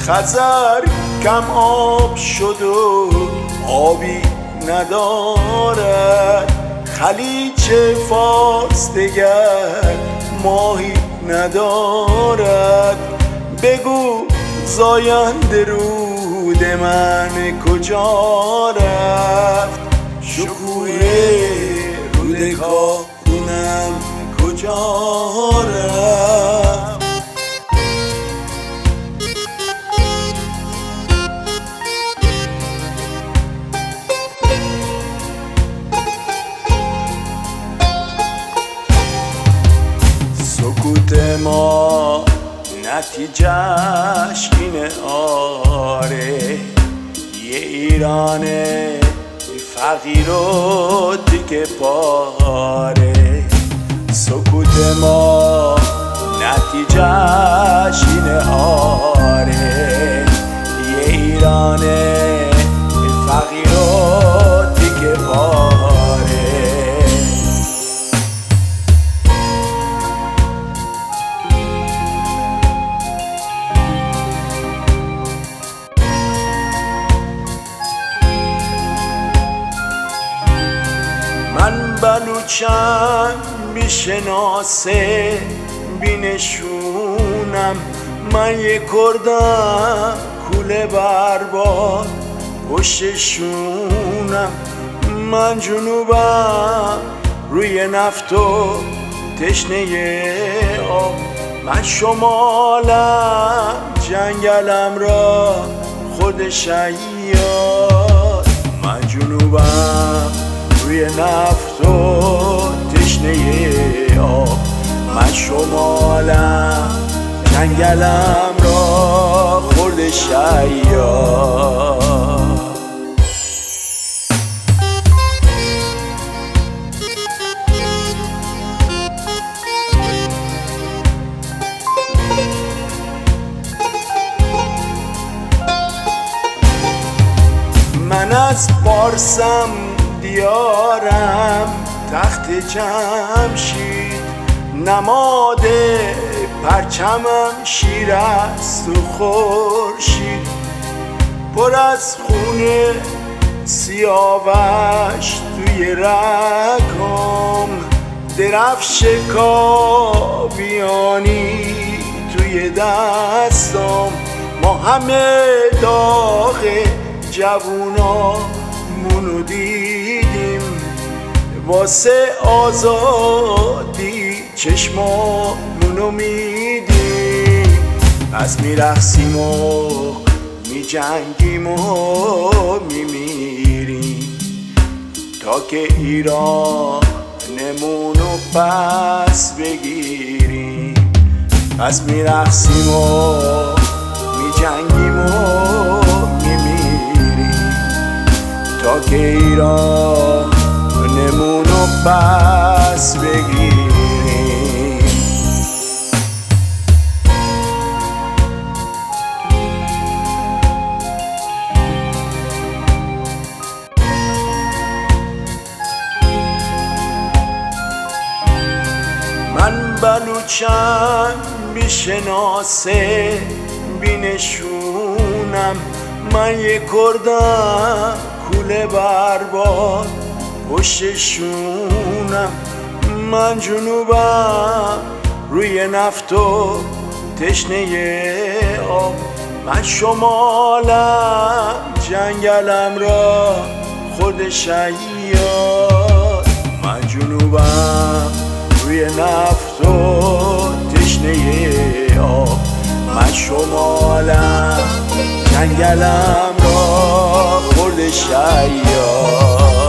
خزر کم آب شد و آبی ندارد، خلیج فارس دگر ماهی ندارد. بگو زاینده رود من کجا رفت، شکوه رود کارونم کجا رفت. سکوت ما نتیجهش اینه آره، یه ایران فقیر و دیگه پاره. سکوت ما نتیجهش اینه آره، یه ایران فقیر و دیگه پاره. من بلوچم میشناسه بینشونم، من یه کردم کوله برباد پشتشونم. من جنوبم روی نفت و تشنه آب، من شمالم جنگلم را خود شیاد. من جنوبم روی نفت و تشنه آب، من شمالم جنگلم را خورد شیاد. من از پارسم دیارم تخت جمشید، نماد پرچمم شیر است و خورشید. پر از خونه سیاوش توی رگام، درفش کاویانی توی دستام. ما همه داغ جوونامونو دیدیم، واسه آزادی چشمامونو میدیم. پس میرقصیم و میجنگیم و میمیریم، تا که ایرانمونو پس بگیریم. پس میرقصیم و میجنگیم و میمیریم، تا که ایرانمونو پس بگیریم. من بلوچم میشناسه بینشونم، من یه کردم کوله برباد پشتشونم. من جنوبم روی نفت و تشنه آب، من شمالم جنگلم را خود شیاد. من جنوبم روی نفت و تشنه آب، من شمالم جنگلم را خورد شیاد.